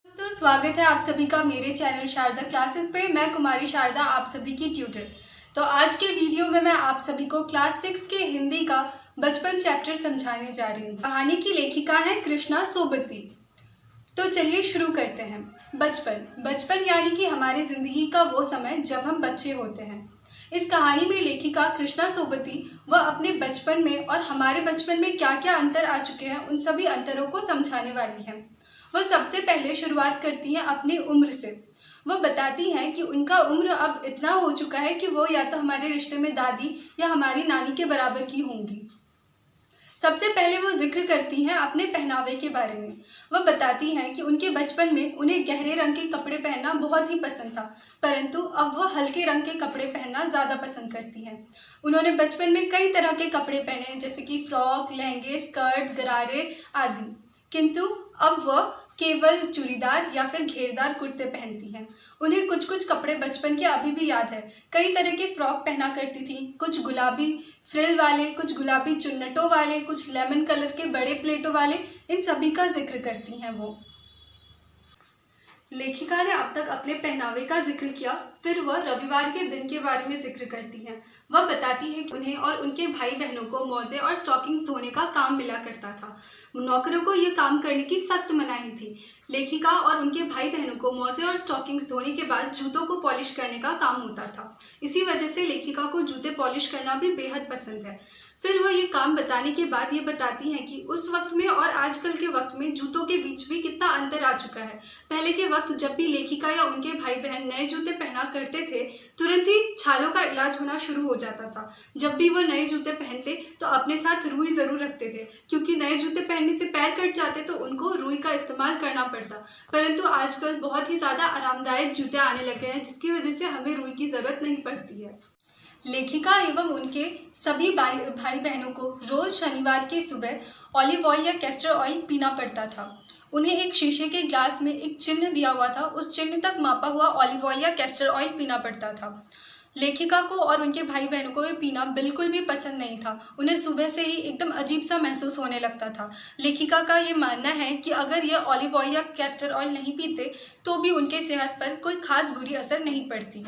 दोस्तों, स्वागत है आप सभी का मेरे चैनल शारदा क्लासेस पे। मैं कुमारी शारदा, आप सभी की ट्यूटर। तो आज के वीडियो में मैं आप सभी को क्लास 6 के हिंदी का बचपन चैप्टर समझाने जा रही हूँ। कहानी की लेखिका है कृष्णा सोबती। तो चलिए शुरू करते हैं। बचपन यानी कि हमारी जिंदगी का वो समय जब हम बच्चे होते हैं। इस कहानी में लेखिका कृष्णा सोबती वह अपने बचपन में और हमारे बचपन में क्या क्या अंतर आ चुके हैं उन सभी अंतरों को समझाने वाली है। वह सबसे पहले शुरुआत करती हैं अपनी उम्र से। वह बताती हैं कि उनका उम्र अब इतना हो चुका है कि वो या तो हमारे रिश्ते में दादी या हमारी नानी के बराबर की होंगी। सबसे पहले वो जिक्र करती हैं अपने पहनावे के बारे में। वह बताती हैं कि उनके बचपन में उन्हें गहरे रंग के कपड़े पहनना बहुत ही पसंद था, परंतु अब वह हल्के रंग के कपड़े पहनना ज़्यादा पसंद करती हैं। उन्होंने बचपन में कई तरह के कपड़े पहने, जैसे कि फ्रॉक, लहंगे, स्कर्ट, गरारे आदि, किंतु अब वह केवल चूड़ीदार या फिर घेरदार कुर्ते पहनती हैं। उन्हें कुछ कुछ कपड़े बचपन के अभी भी याद है। कई तरह के फ्रॉक पहना करती थी, कुछ गुलाबी फ्रिल वाले, कुछ गुलाबी चुन्नटों वाले, कुछ लेमन कलर के बड़े प्लेटों वाले। इन सभी का जिक्र करती हैं वो। लेखिका ने अब तक अपने पहनावे का जिक्र किया, फिर वह रविवार के दिन के बारे में जिक्र करती हैं। वह बताती है कि उन्हें और उनके भाई बहनों को मोजे और स्टॉकिंग्स धोने का काम मिला करता था। नौकरों को यह काम करने की सख्त मनाही थी। लेखिका और उनके भाई बहनों को मोजे और स्टॉकिंग्स धोने के बाद जूतों को पॉलिश करने का काम होता था। इसी वजह से लेखिका को जूते पॉलिश करना भी बेहद पसंद है। फिर वह ये काम बताने के बाद ये बताती हैं कि उस वक्त में और आजकल के वक्त में जूतों के बीच भी कितना अंतर आ चुका है। पहले के वक्त जब भी लेखिका या उनके भाई बहन नए जूते पहना करते थे, तुरंत ही छालों का इलाज होना शुरू हो जाता था। जब भी वो नए जूते पहनते तो अपने साथ रुई जरूर रखते थे, क्योंकि नए जूते पहनने से पैर कट जाते तो उनको रुई का इस्तेमाल करना पड़ता। परंतु आजकल बहुत ही ज़्यादा आरामदायक जूते आने लगे हैं, जिसकी वजह से हमें रुई की ज़रूरत नहीं पड़ती है। लेखिका एवं उनके सभी भाई बहनों को रोज शनिवार की सुबह ऑलिव ऑयल या कैस्टर ऑयल पीना पड़ता था। उन्हें एक शीशे के ग्लास में एक चिन्ह दिया हुआ था, उस चिन्ह तक मापा हुआ ऑलिव ऑयल या कैस्टर ऑयल पीना पड़ता था। लेखिका को और उनके भाई बहनों को ये पीना बिल्कुल भी पसंद नहीं था। उन्हें सुबह से ही एकदम अजीब सा महसूस होने लगता था। लेखिका का ये मानना है कि अगर ये ऑलिव ऑयल या कैस्टर ऑयल नहीं पीते तो भी उनके सेहत पर कोई खास बुरी असर नहीं पड़ती।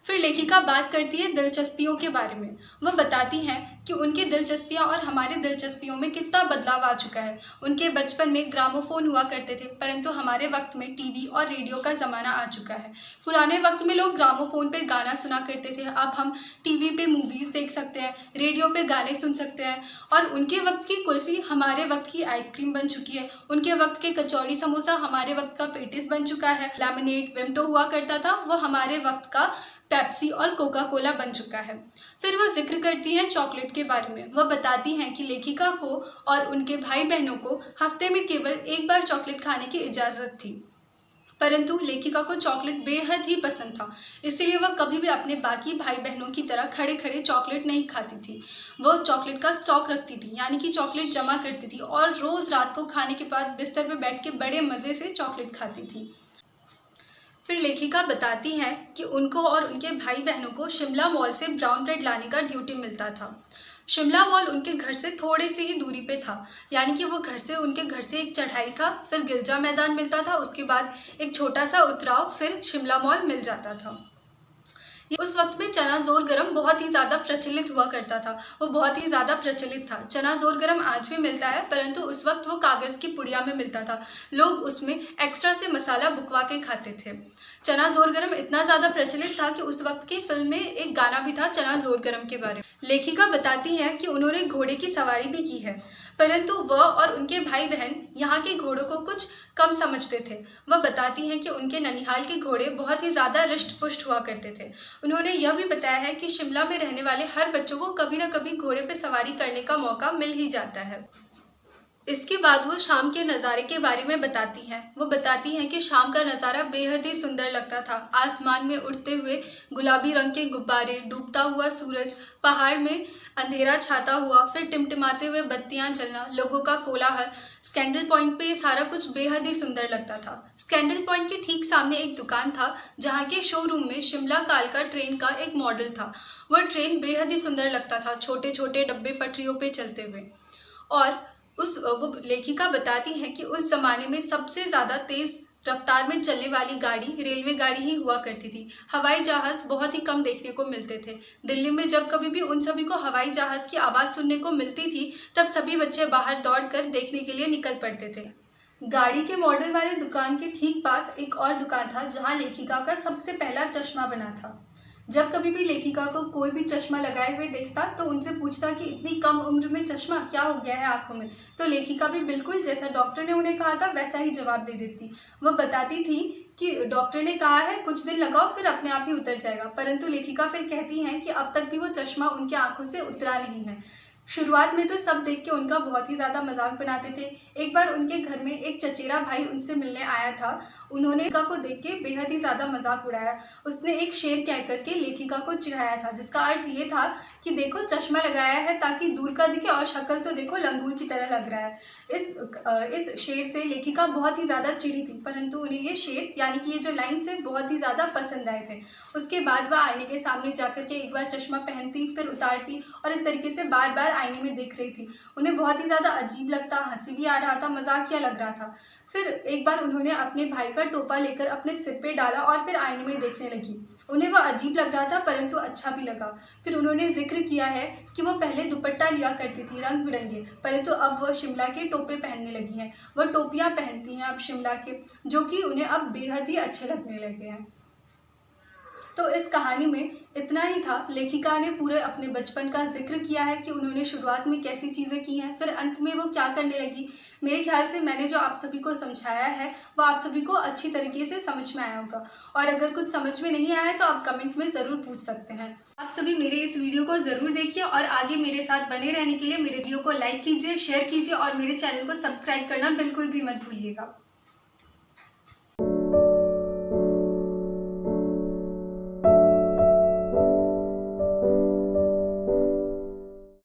फिर लेखिका बात करती है दिलचस्पियों के बारे में। वह बताती हैं कि उनकी दिलचस्पियां और हमारी दिलचस्पियों में कितना बदलाव आ चुका है। उनके बचपन में ग्रामोफोन हुआ करते थे, परंतु हमारे वक्त में टीवी और रेडियो का ज़माना आ चुका है। पुराने वक्त में लोग ग्रामोफोन पे गाना सुना करते थे, अब हम टीवी पे मूवीज़ देख सकते हैं, रेडियो पे गाने सुन सकते हैं। और उनके वक्त की कुल्फ़ी हमारे वक्त की आइसक्रीम बन चुकी है, उनके वक्त के कचौड़ी समोसा हमारे वक्त का पेटिस बन चुका है, लेमनेड विमटो हुआ करता था, वह हमारे वक्त का पेप्सी और कोका कोला बन चुका है। फिर वह जिक्र करती हैं चॉकलेट के बारे में। वह बताती हैं कि लेखिका को और उनके भाई बहनों को हफ्ते में केवल एक बार चॉकलेट खाने की इजाज़त थी, परंतु लेखिका को चॉकलेट बेहद ही पसंद था, इसलिए वह कभी भी अपने बाकी भाई बहनों की तरह खड़े खड़े चॉकलेट नहीं खाती थी। वह चॉकलेट का स्टॉक रखती थी, यानी कि चॉकलेट जमा करती थी और रोज़ रात को खाने के बाद बिस्तर पर बैठ के बड़े मज़े से चॉकलेट खाती थी। फिर लेखिका बताती हैं कि उनको और उनके भाई बहनों को शिमला मॉल से ब्राउन ब्रेड लाने का ड्यूटी मिलता था। शिमला मॉल उनके घर से थोड़े से ही दूरी पे था, यानी कि वो उनके घर से एक चढ़ाई था, फिर गिरजा मैदान मिलता था, उसके बाद एक छोटा सा उतराव, फिर शिमला मॉल मिल जाता था। उस वक्त में चना जोर गरम बहुत ही ज़्यादा प्रचलित हुआ करता था, वो बहुत ही ज़्यादा प्रचलित था। चना जोर गरम आज भी मिलता है, परंतु उस वक्त वो कागज़ की पुड़िया में मिलता था। लोग उसमें एक्स्ट्रा से मसाला बुकवा के खाते थे। चना जोर गरम इतना ज़्यादा प्रचलित था कि उस वक्त की फिल्म में एक गाना भी था चना जोर गरम के बारे में। लेखिका बताती हैं कि उन्होंने घोड़े की सवारी भी की है, परंतु वह और उनके भाई बहन यहाँ के घोड़ों को कुछ कम समझते थे। वह बताती हैं कि उनके ननिहाल के घोड़े बहुत ही ज़्यादा रिष्ट पुष्ट हुआ करते थे। उन्होंने यह भी बताया है कि शिमला में रहने वाले हर बच्चों को कभी न कभी घोड़े पर सवारी करने का मौका मिल ही जाता है। इसके बाद वो शाम के नज़ारे के बारे में बताती हैं। वो बताती हैं कि शाम का नज़ारा बेहद ही सुंदर लगता था। आसमान में उड़ते हुए गुलाबी रंग के गुब्बारे, डूबता हुआ सूरज, पहाड़ में अंधेरा छाता हुआ, फिर टिमटिमाते हुए बत्तियां जलना, लोगों का कोलाहल। स्कैंडल पॉइंट पे ये सारा कुछ बेहद ही सुंदर लगता था। स्कैंडल पॉइंट के ठीक सामने एक दुकान था, जहाँ के शोरूम में शिमला कालका ट्रेन का एक मॉडल था। वह ट्रेन बेहद ही सुंदर लगता था, छोटे छोटे डब्बे पटरियों पे चलते हुए। और वो लेखिका बताती हैं कि उस ज़माने में सबसे ज़्यादा तेज़ रफ्तार में चलने वाली गाड़ी रेलवे गाड़ी ही हुआ करती थी। हवाई जहाज़ बहुत ही कम देखने को मिलते थे। दिल्ली में जब कभी भी उन सभी को हवाई जहाज़ की आवाज़ सुनने को मिलती थी, तब सभी बच्चे बाहर दौड़कर देखने के लिए निकल पड़ते थे। गाड़ी के मॉडल वाले दुकान के ठीक पास एक और दुकान था, जहां लेखिका का सबसे पहला चश्मा बना था। जब कभी भी लेखिका को कोई भी चश्मा लगाए हुए देखता तो उनसे पूछता कि इतनी कम उम्र में चश्मा, क्या हो गया है आंखों में। तो लेखिका भी बिल्कुल जैसा डॉक्टर ने उन्हें कहा था वैसा ही जवाब दे देती। वह बताती थी कि डॉक्टर ने कहा है कुछ दिन लगाओ, फिर अपने आप ही उतर जाएगा। परंतु लेखिका फिर कहती हैं कि अब तक भी वो चश्मा उनकी आंखों से उतरा नहीं है। शुरुआत में तो सब देख के उनका बहुत ही ज़्यादा मजाक बनाते थे। एक बार उनके घर में एक चचेरा भाई उनसे मिलने आया था। उन्होंने लेखिका को देख के बेहद ही ज़्यादा मजाक उड़ाया। उसने एक शेर कह करके लेखिका को चिढ़ाया था, जिसका अर्थ ये था कि देखो चश्मा लगाया है ताकि दूर का दिखे, और शक्ल तो देखो लंगूर की तरह लग रहा है। इस शेर से लेखिका बहुत ही ज़्यादा चिढ़ी थी, परंतु उन्हें ये शेर यानी कि ये जो लाइन से बहुत ही ज़्यादा पसंद आए थे। उसके बाद वह आईने के सामने जाकर के एक बार चश्मा पहनती, फिर उतारती, और इस तरीके से बार बार आईने में देख रही थी। उन्हें बहुत ही ज़्यादा अजीब लगता, हंसी भी आ रहा था, मजाकिया लग रहा था। फिर एक बार उन्होंने अपने भाई का टोपा लेकर अपने सिर पे डाला और फिर आईने में देखने लगी। उन्हें वह अजीब लग रहा था, परंतु अच्छा भी लगा। फिर उन्होंने जिक्र किया है कि वो पहले दुपट्टा लिया करती थी रंग बिरंगे, परंतु अब वह शिमला के टोपे पहनने लगी हैं। वह टोपियाँ पहनती हैं अब शिमला के, जो कि उन्हें अब बेहद ही अच्छे लगने लगे हैं। तो इस कहानी में इतना ही था। लेखिका ने पूरे अपने बचपन का जिक्र किया है कि उन्होंने शुरुआत में कैसी चीज़ें की हैं, फिर अंत में वो क्या करने लगी। मेरे ख्याल से मैंने जो आप सभी को समझाया है वो आप सभी को अच्छी तरीके से समझ में आया होगा, और अगर कुछ समझ में नहीं आया है तो आप कमेंट में ज़रूर पूछ सकते हैं। आप सभी मेरे इस वीडियो को ज़रूर देखिए, और आगे मेरे साथ बने रहने के लिए मेरे वीडियो को लाइक कीजिए, शेयर कीजिए, और मेरे चैनल को सब्सक्राइब करना बिल्कुल भी मत भूलिएगा।